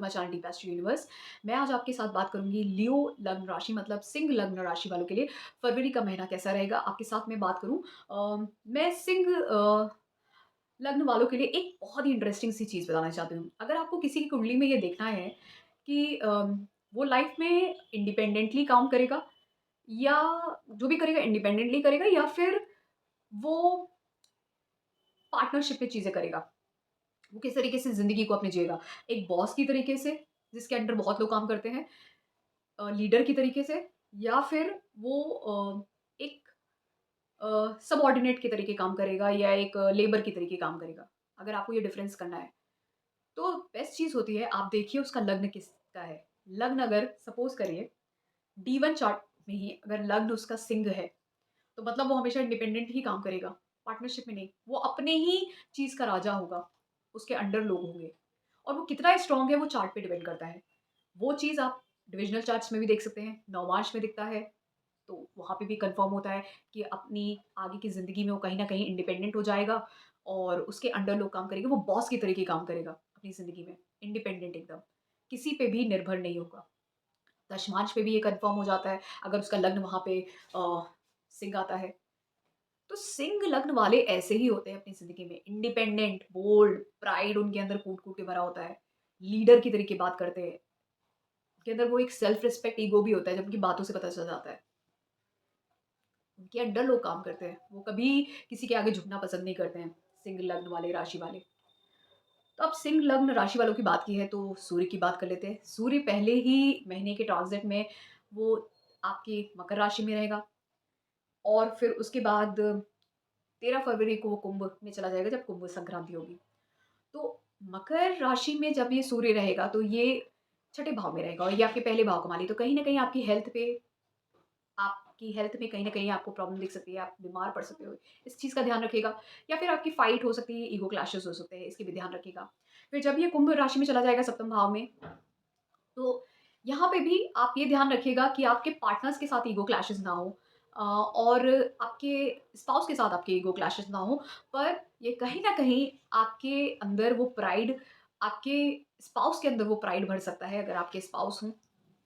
My channel D paste universe. मैं आज आपके साथ बात करूँगी लियो लग्न राशि मतलब सिंह लग्न राशि वालों के लिए फरवरी का महीना कैसा रहेगा। आपके साथ मैं बात करूँ मैं सिंह लग्न वालों के लिए एक बहुत ही इंटरेस्टिंग सी चीज़ बताना चाहती हूँ। अगर आपको किसी की कुंडली में ये देखना है कि वो लाइफ में इंडिपेंडेंटली काम करेगा या जो भी करेगा इंडिपेंडेंटली करेगा या फिर वो पार्टनरशिप में चीज़ें करेगा। वो किस तरीके से ज़िंदगी को अपने जिएगा। एक बॉस की तरीके से जिसके अंडर बहुत लोग काम करते हैं, लीडर की तरीके से या फिर वो एक सबऑर्डिनेट के तरीके काम करेगा या एक लेबर की तरीके काम करेगा। अगर आपको ये डिफरेंस करना है, तो बेस्ट चीज़ होती है आप देखिए उसका लग्न किसका है। लग्न अगर सपोज़ करिए D1 चार्ट में ही अगर लग्न उसका सिंह है, तो मतलब वो हमेशा इंडिपेंडेंट ही काम करेगा, पार्टनरशिप में नहीं। वो अपने ही चीज़ का राजा होगा, उसके अंडर लोग होंगे और वो कितना स्ट्रॉन्ग है वो चार्ट पे डिपेंड करता है। वो चीज़ आप डिविज़नल चार्ट्स में भी देख सकते हैं, नवमांश में दिखता है, तो वहाँ पे भी कन्फर्म होता है कि अपनी आगे की ज़िंदगी में वो कहीं न कहीं इंडिपेंडेंट हो जाएगा और उसके अंडर लोग काम करेंगे, वो बॉस की तरीके काम करेगा अपनी ज़िंदगी में, इंडिपेंडेंट एकदम, किसी पे भी निर्भर नहीं होगा। दशमांश पे भी ये कन्फर्म हो जाता है, अगर उसका लग्न वहाँ पे सिंह आता है। तो सिंह लग्न वाले ऐसे ही होते हैं अपनी ज़िंदगी में, इंडिपेंडेंट, बोल्ड, प्राइड उनके अंदर कूट-कूट के भरा होता है, लीडर की तरीके बात करते हैं। उनके अंदर वो एक सेल्फ रिस्पेक्ट ईगो भी होता है, जब उनकी बातों से पता चल जाता है। उनके अंडर लोग काम करते हैं, वो कभी किसी के आगे झुकना पसंद नहीं करते हैं, सिंह लग्न वाले, राशि वाले। तो अब सिंह लग्न राशि वालों की बात की है तो सूर्य की बात कर लेते हैं। सूर्य पहले ही महीने के ट्रांज़िट में वो आपकी मकर राशि में रहेगा और फिर उसके बाद 13 फरवरी को वो कुंभ में चला जाएगा जब कुंभ संक्रांति होगी। तो मकर राशि में जब ये सूर्य रहेगा तो ये छठे भाव में रहेगा और ये आपके पहले भाव का मालिक, तो कहीं न कहीं आपकी हेल्थ में कहीं न कहीं आपको प्रॉब्लम दिख सकती है, आप बीमार पड़ सकते हो। इस चीज़ का ध्यान रखिएगा या फिर आपकी फाइट हो सकती है, ईगो क्लैशेज़ हो सकते हैं, इसकी भी ध्यान रखिएगा। फिर जब ये कुंभ राशि में चला जाएगा सप्तम भाव में, तो यहाँ पे भी आप ये ध्यान रखिएगा कि आपके पार्टनर्स के साथ ईगो क्लैशेज़ ना हो और आपके स्पाउस के साथ आपके ईगो क्लैशेज़ ना हो। पर ये कहीं न कहीं आपके अंदर वो प्राइड आपके स्पाउस के अंदर वो प्राइड भर सकता है अगर आपके स्पाउस हों।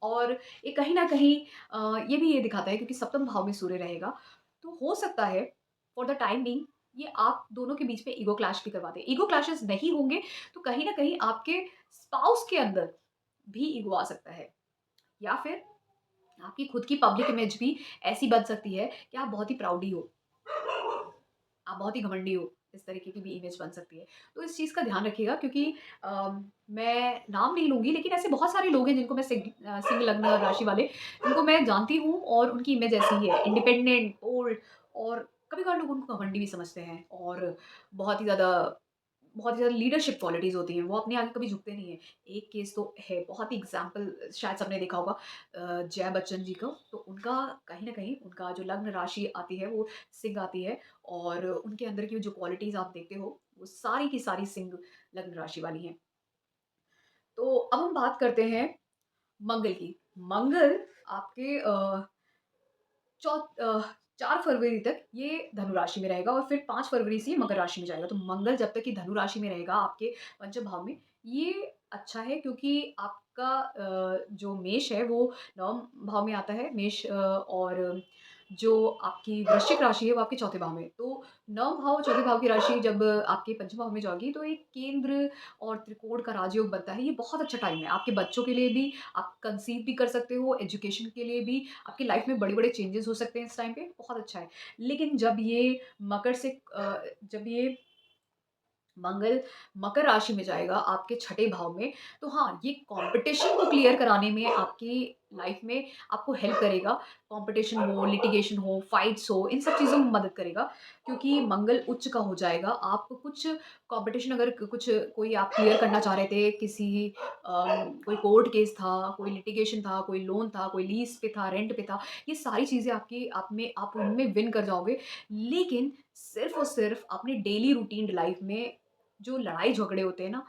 और ये कहीं न कहीं ये भी ये दिखाता है क्योंकि सप्तम भाव में सूर्य रहेगा, तो हो सकता है फॉर द टाइम बीइंग ये आप दोनों के बीच में ईगो क्लैश भी करवा दे। ईगो क्लैशेज़ नहीं होंगे, तो कहीं न कहीं आपके स्पाउस के अंदर भी ईगो आ सकता है या फिर आपकी खुद की पब्लिक इमेज भी ऐसी बन सकती है कि आप बहुत ही प्राउडी हो, आप बहुत ही घमंडी हो, इस तरीके की भी इमेज बन सकती है। तो इस चीज़ का ध्यान रखिएगा क्योंकि मैं नाम नहीं लूँगी लेकिन ऐसे बहुत सारे लोग हैं जिनको मैं सिंह लग्न राशि वाले, जिनको मैं जानती हूँ और उनकी इमेज ऐसी ही है, इंडिपेंडेंट, बोल्ड और कभी-कभार लोग उनको घमंडी भी समझते हैं और बहुत ही ज़्यादा बहुत ही ज़्यादा लीडरशिप क्वालिटीज़ होती हैं, वो अपने आगे कभी झुकते नहीं हैं। एक केस तो है, बहुत ही एग्ज़ाम्पल शायद सबने देखा होगा जया बच्चन जी का, तो उनका कहीं न कहीं उनका जो लग्न राशि आती है वो सिंह आती है और उनके अंदर की जो क्वालिटीज़ आप देखते हो, वो सारी की सारी सिंह लग्न राशि वाली हैं। तो अब हम बात करते हैं मंगल की। मंगल आपके 4 फरवरी तक ये धनु राशि में रहेगा और फिर 5 फरवरी से ये मकर राशि में जाएगा। तो मंगल जब तक ये धनु राशि में रहेगा आपके पंचम भाव में, ये अच्छा है क्योंकि आपका जो मेष है वो नवम भाव में आता है, मेष और जो आपकी वृश्चिक राशि है वो आपके चौथे भाव में। तो नवम भाव, चौथे भाव की राशि जब आपके पंचम भाव में जाएगी तो एक केंद्र और त्रिकोण का राजयोग बनता है। ये बहुत अच्छा टाइम है, आपके बच्चों के लिए भी, आप कंसीव भी कर सकते हो, एजुकेशन के लिए भी, आपकी लाइफ में बड़े-बड़े चेंजेस हो सकते हैं इस टाइम पे, बहुत अच्छा है। लेकिन जब ये मंगल मकर राशि में जाएगा आपके छठे भाव में, तो हाँ, ये कॉम्पिटिशन को क्लियर कराने में आपकी लाइफ में आपको हेल्प करेगा। कॉम्पिटिशन हो, लिटिगेशन हो, फाइट्स हो, इन सब चीज़ों में मदद करेगा क्योंकि मंगल उच्च का हो जाएगा। आप कुछ कॉम्पिटिशन अगर कुछ कोई आप क्लियर करना चाह रहे थे, कोई कोर्ट केस था, कोई लिटिगेशन था, कोई लोन था, कोई लीज़ पे था, रेंट पे था, ये सारी चीज़ें आपकी आप उनमें विन कर जाओगे। लेकिन सिर्फ़ और सिर्फ़ अपनी डेली रूटीन लाइफ में जो लड़ाई झगड़े होते हैं ना,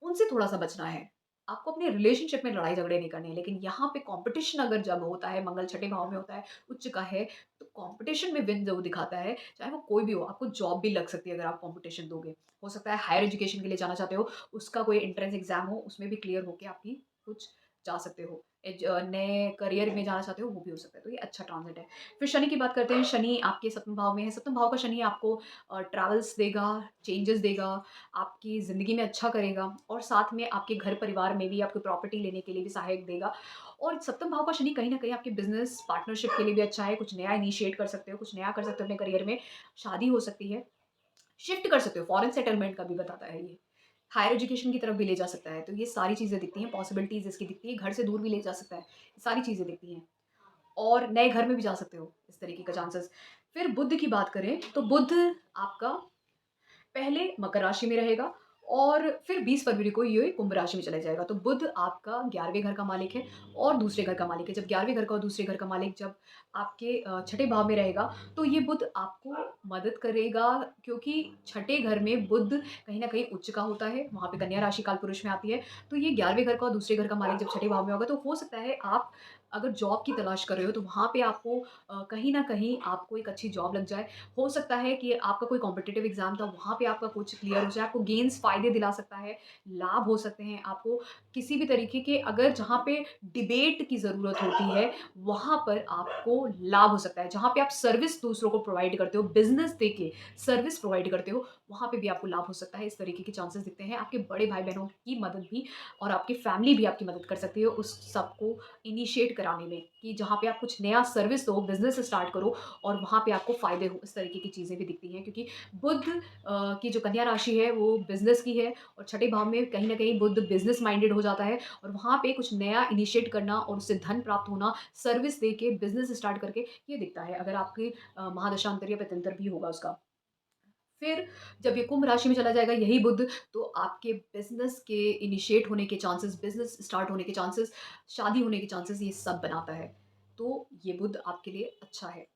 उनसे थोड़ा-सा बचना है। आपको अपने रिलेशनशिप में लड़ाई झगड़े नहीं करने हैं, लेकिन यहाँ पे कॉम्पिटिशन अगर जब होता है, मंगल छठे भाव में होता है, उच्च का है, तो कॉम्पिटिशन में विन जो दिखाता है, चाहे वो कोई भी हो, आपको जॉब भी लग सकती है अगर आप कॉम्पिटिशन दोगे। हो सकता है हायर एजुकेशन के लिए जाना चाहते हो, उसका कोई एंट्रेंस एग्ज़ाम हो, उसमें भी क्लियर होके आपकी कुछ जा सकते हो। नए करियर में जाना चाहते हो, वो भी हो सकता है, तो ये अच्छा ट्रांज़िट है। फिर शनि की बात करते हैं, शनि आपके सप्तम भाव में है, सप्तम भाव का शनि आपको ट्रैवल्स देगा, चेंजेस देगा, आपकी ज़िंदगी में अच्छा करेगा और साथ में आपके घर परिवार में भी आपको प्रॉपर्टी लेने के लिए भी सहायक देगा। और सप्तम भाव का शनि कहीं न कहीं आपके बिज़नेस पार्टनरशिप के लिए भी अच्छा है, कुछ नया इनिशिएट कर सकते हो, कुछ नया कर सकते हो अपने करियर में, शादी हो सकती है, शिफ्ट कर सकते हो, फॉरेन सेटलमेंट का भी बताता है ये। हायर एजुकेशन की तरफ भी ले जा सकता है, तो ये सारी चीज़ें दिखती हैं, पॉसिबिलिटीज़ इसकी दिखती है, घर से दूर भी ले जा सकता है, ये सारी चीज़ें दिखती हैं। और नए घर में भी जा सकते हो, इस तरीके का चांसेस। फिर बुध की बात करें, तो बुध आपका पहले मकर राशि में रहेगा और फिर 20 फरवरी को ये कुंभ राशि में चला जाएगा। तो बुध आपका 11वें घर का मालिक है और दूसरे घर का मालिक है। जब 11वें घर का और दूसरे घर का मालिक जब आपके छठे भाव में रहेगा, तो ये बुध आपको मदद करेगा क्योंकि छठे घर में बुध कहीं न कहीं उच्च का होता है, वहाँ पे कन्या राशि कालपुरुष में आती है। तो ये 11वें घर का और दूसरे घर का मालिक जब छठे भाव में होगा, तो हो सकता है आप अगर जॉब की तलाश कर रहे हो, तो वहाँ पे आपको कहीं न कहीं आपको एक अच्छी जॉब लग जाए। हो सकता है कि आपका कोई कॉम्पिटिटिव एग्ज़ाम था, वहाँ पे आपका कुछ क्लियर हो जाए, आपको गेन्स फ़ायदे दिला सकता है, लाभ हो सकते हैं, आपको किसी भी तरीके के अगर जहाँ पे डिबेट की ज़रूरत होती है, वहाँ पर आपको लाभ हो सकता है। जहाँ पे आप सर्विस दूसरों को प्रोवाइड करते हो, बिज़नेस देके सर्विस प्रोवाइड करते हो, वहाँ पे भी आपको लाभ हो सकता है। इस तरीके के चांसेस दिखते हैं। आपके बड़े भाई-बहनों की मदद भी और आपकी फैमिली भी आपकी मदद कर सकती है उस सबको इनिशिएट कराने में कि जहाँ पे आप कुछ नया सर्विस दो, बिज़नेस स्टार्ट करो और वहाँ पे आपको फ़ायदे हो, इस तरीके की चीज़ें भी दिखती हैं क्योंकि बुध की जो कन्या राशि है वो बिज़नेस की है और छठे भाव में कहीं न कहीं बुध बिज़नेस माइंडेड हो जाता है और वहाँ पे कुछ नया इनिशिएट करना और उससे धन प्राप्त होना, सर्विस देके बिज़नेस स्टार्ट करके ये दिखता है अगर आपकी महादशांतर या पत्यंतर भी होगा उसका। फिर जब ये कुंभ राशि में चला जाएगा यही बुध, तो आपके बिज़नेस के इनिशिएट होने के चांसेस, बिज़नेस स्टार्ट होने के चांसेस, शादी होने के चांसेस ये सब बनाता है। तो ये बुध आपके लिए अच्छा है।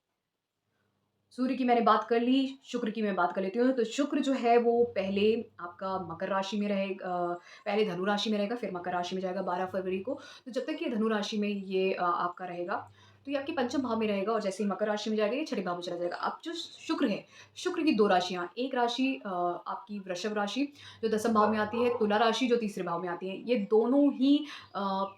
सूर्य की मैंने बात कर ली, शुक्र की मैं बात कर लेती हूँ। तो शुक्र जो है वो पहले आपका मकर राशि में पहले धनु राशि में रहेगा, फिर मकर राशि में जाएगा 12 फरवरी को। तो जब तक ये धनु राशि में ये आपका रहेगा, तो ये आपके पंचम भाव में रहेगा और जैसे ही मकर राशि में जाएगा, ये छठे भाव में चला जाएगा। अब जो शुक्र है, शुक्र की 2 राशियाँ, एक राशि आपकी वृषभ राशि जो दसम भाव में आती है, तुला राशि जो तीसरे भाव में आती है। ये दोनों ही अ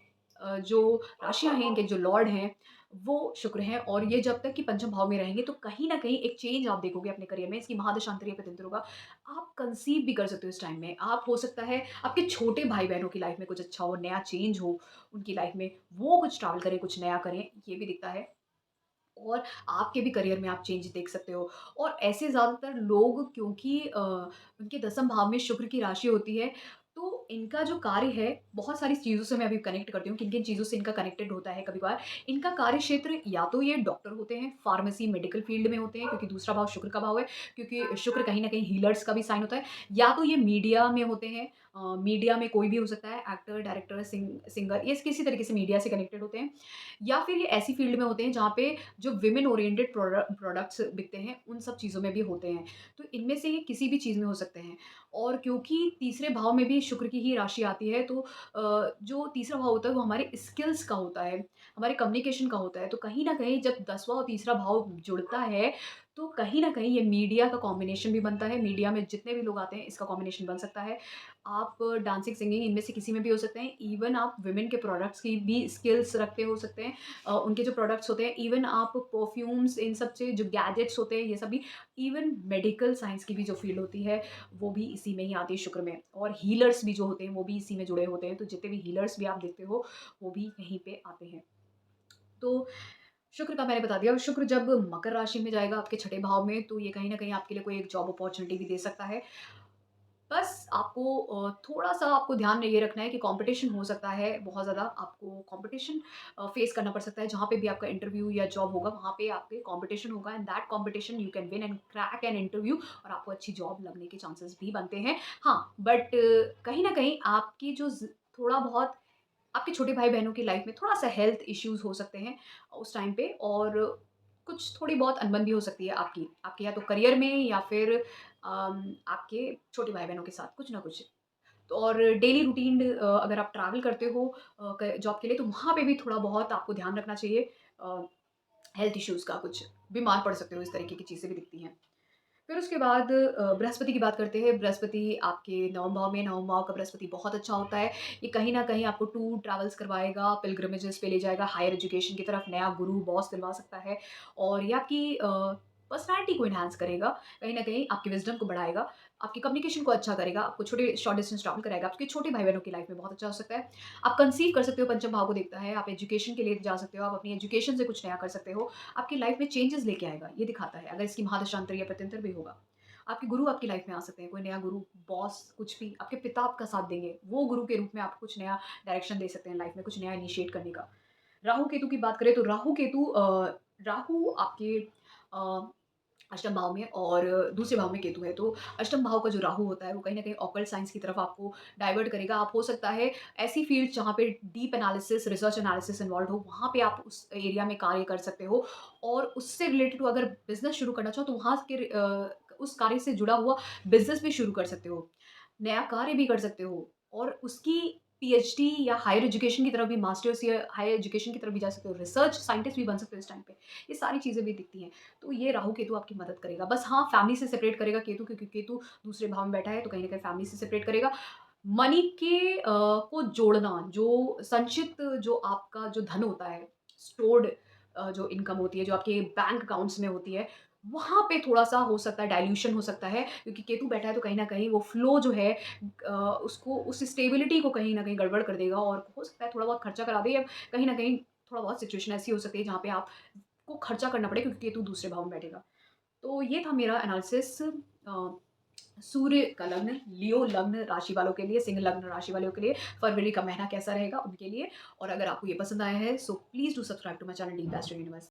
जो राशियाँ हैं, इनके जो लॉर्ड हैं, वो शुक्र हैं और ये जब तक कि पंचम भाव में रहेंगे तो कहीं न कहीं एक चेंज आप देखोगे अपने करियर में, इसकी महादशांतर या पत्यंतर होगा। आप कंसीव भी कर सकते हो इस टाइम में। आप हो सकता है आपके छोटे भाई-बहनों की लाइफ़ में कुछ अच्छा हो, नया चेंज हो उनकी लाइफ़ में, वो कुछ ट्रैवल करें, कुछ नया करें, ये भी दिखता है। और आपके भी करियर में आप चेंज देख सकते हो और ऐसे ज़्यादातर लोग क्योंकि उनके दसम भाव में शुक्र की राशि होती है, तो इनका जो कार्य है, बहुत सारी चीज़ों से मैं अभी कनेक्ट करती हूँ, किन-किन चीज़ों से इनका कनेक्टेड होता है कभी-कभार। इनका कार्य क्षेत्र या तो ये डॉक्टर होते हैं, फार्मेसी, मेडिकल फ़ील्ड में होते हैं क्योंकि दूसरा भाव शुक्र का भाव है, क्योंकि शुक्र कहीं न कहीं हीलर्स का भी साइन होता है, या तो ये मीडिया में होते हैं मीडिया में कोई भी हो सकता है, एक्टर, डायरेक्टर, सिंगर, ये किसी तरीके से मीडिया से कनेक्टेड होते हैं, या फिर ये ऐसी फ़ील्ड में होते हैं जहाँ पे जो विमेन ओरिएंटेड प्रोडक्ट्स बिकते हैं, उन सब चीज़ों में भी होते हैं। तो इनमें से ये किसी भी चीज़ में हो सकते हैं और क्योंकि तीसरे भाव में भी शुक्र की ही राशि आती है तो जो तीसरा भाव होता है वो हमारे स्किल्स का होता है, हमारे कम्युनिकेशन का होता है। तो कहीं न कहीं जब 10वां और तीसरा भाव जुड़ता है, तो कहीं न कहीं ये मीडिया का कॉम्बिनेशन भी बनता है। मीडिया में जितने भी लोग आते हैं, इसका कॉम्बिनेशन बन सकता है। आप डांसिंग, सिंगिंग इनमें से किसी में भी हो सकते हैं। इवन आप वुमेन के प्रोडक्ट्स की भी स्किल्स रखते हो सकते हैं। उनके जो प्रोडक्ट्स होते हैं, इवन आप परफ्यूम्स इन सब से जो गैजेट्स होते हैं ये सभी, इवन मेडिकल साइंस की भी जो फील्ड होती है वो भी इसी में ही आती है शुक्र में और हीलर्स भी जो होते हैं वो भी इसी में जुड़े होते हैं। तो जितने भी हीलर्स भी आप देखते हो वो भी यहीं पे आते हैं। तो शुक्र का मैंने बता दिया। शुक्र जब मकर राशि में जाएगा आपके छठे भाव में तो ये कहीं न कहीं आपके लिए कोई एक जॉब अपॉर्च्युनिटी भी दे सकता है। बस आपको थोड़ा-सा आपको ध्यान में ये रखना है कि कॉम्पिटिशन हो सकता है बहुत ज़्यादा, आपको कॉम्पिटिशन फेस करना पड़ सकता है, जहाँ पे भी आपका इंटरव्यू या जॉब होगा, वहाँ पे आपके कॉम्पिटिशन होगा and that competition you can win and crack an interview और आपको अच्छी जॉब लगने के चांसेस भी बनते हैं। हाँ, बट कहीं न कहीं आपकी जो थोड़ा बहुत आपके छोटे भाई-बहनों की लाइफ में थोड़ा-सा हेल्थ इश्यूज़ हो सकते हैं उस टाइम पे और कुछ थोड़ी बहुत अनबन भी हो सकती है आपकी। आपके या तो करियर में या फिर आपके छोटे भाई-बहनों के साथ कुछ ना कुछ। तो और डेली रूटीन अगर आप ट्रैवल करते हो जॉब के लिए तो वहाँ पे भी थोड़ा बहुत आपको ध्यान रखना चाहिए। हेल्थ इश्यूज़ का कुछ बीमार पड़ सकते हो, इस तरीके की चीज़ें भी दिखती हैं। फिर उसके बाद बृहस्पति की बात करते हैं। बृहस्पति आपके नवम भाव में, नवम भाव का बृहस्पति बहुत अच्छा होता है। ये कहीं न कहीं आपको टूर ट्रैवल्स करवाएगा, पिलग्रिमेजेस पे ले जाएगा, हायर एजुकेशन की तरफ नया गुरु, बॉस दिलवा सकता है और ये आपकी पर्सनैलिटी को एनहांस करेगा। कहीं न कहीं आपकी विज़डम को बढ़ाएगा, आपकी कम्युनिकेशन को अच्छा करेगा, आपको छोटे शॉर्ट डिस्टेंस ट्रैवल कराएगा, आपके छोटे भाई-बहनों की लाइफ में बहुत अच्छा हो सकता है। आप कंसीव कर सकते हो, पंचम भाव को देखता है, आप एजुकेशन के लिए जा सकते हो, आप अपनी एजुकेशन से कुछ नया कर सकते हो, आपकी लाइफ में चेंजेस लेके आएगा, ये दिखाता है। अगर इसकी महादशांतर या प्रत्यंतर भी होगा। आपके गुरु आपकी लाइफ में आ सकते हैं, कोई नया गुरु, बॉस, कुछ भी, आपके पिता आपका साथ देंगे। वो गुरु के रूप में आपको कुछ नया डायरेक्शन दे सकते हैं लाइफ में, कुछ नया इनिशिएट करने का। राहु केतु की बात करें तो राहु आपके अ, अष्टम भाव में और दूसरे भाव में केतु है, तो अष्टम भाव का जो राहु होता है, वो कहीं न कहीं ऑकल्ट साइंस की तरफ आपको डाइवर्ट करेगा। आप हो सकता है ऐसी फील्ड जहाँ पे deep analysis, research analysis involved हो, वहाँ पे आप उस एरिया में कार्य कर सकते हो और उससे रिलेटेड अगर बिज़नेस शुरू करना चाहो, तो वहाँ के उस कार्य से जुड़ा हुआ बिज़नेस भी शुरू कर सकते हो। नया कार्य भी कर सकते हो और उसकी पीएचडी या हायर एजुकेशन की तरफ भी, मास्टर्स या हायर एजुकेशन की तरफ भी जा सकते हो। रिसर्च साइंटिस्ट भी बन सकते हो इस टाइम पे। ये सारी चीज़ें भी दिखती हैं। तो ये राहु केतु आपकी मदद करेगा। बस हाँ, फैमिली से सेपरेट करेगा केतु, क्योंकि केतु दूसरे भाव में बैठा है, तो कहीं न कहीं फैमिली से सेपरेट करेगा। मनी के को जोड़ना, जो संचित जो आपका जो धन होता है, स्टोर्ड जो इनकम होती है, जो आपके बैंक अकाउंट्स में होती है, वहाँ पे थोड़ा-सा हो सकता है डाइल्यूशन हो सकता है, क्योंकि केतु बैठा है तो कहीं न कहीं वो फ्लो जो है उसको, उस स्टेबिलिटी को कहीं न कहीं गड़बड़ कर देगा और हो सकता है थोड़ा बहुत खर्चा करा दे या कहीं न कहीं थोड़ा बहुत सिचुएशन ऐसी हो सकती है जहाँ पे आपको खर्चा करना पड़े, क्योंकि केतु दूसरे भाव में बैठेगा। तो ये था मेरा एनालिसिस सूर्य का लग्न, लियो लग्न राशि वालों के लिए, सिंह लग्न राशि वालों के लिए, फरवरी का महीना कैसा रहेगा उनके लिए। और अगर आपको ये पसंद आया है, so please do subscribe to my channel Deep Astro universe.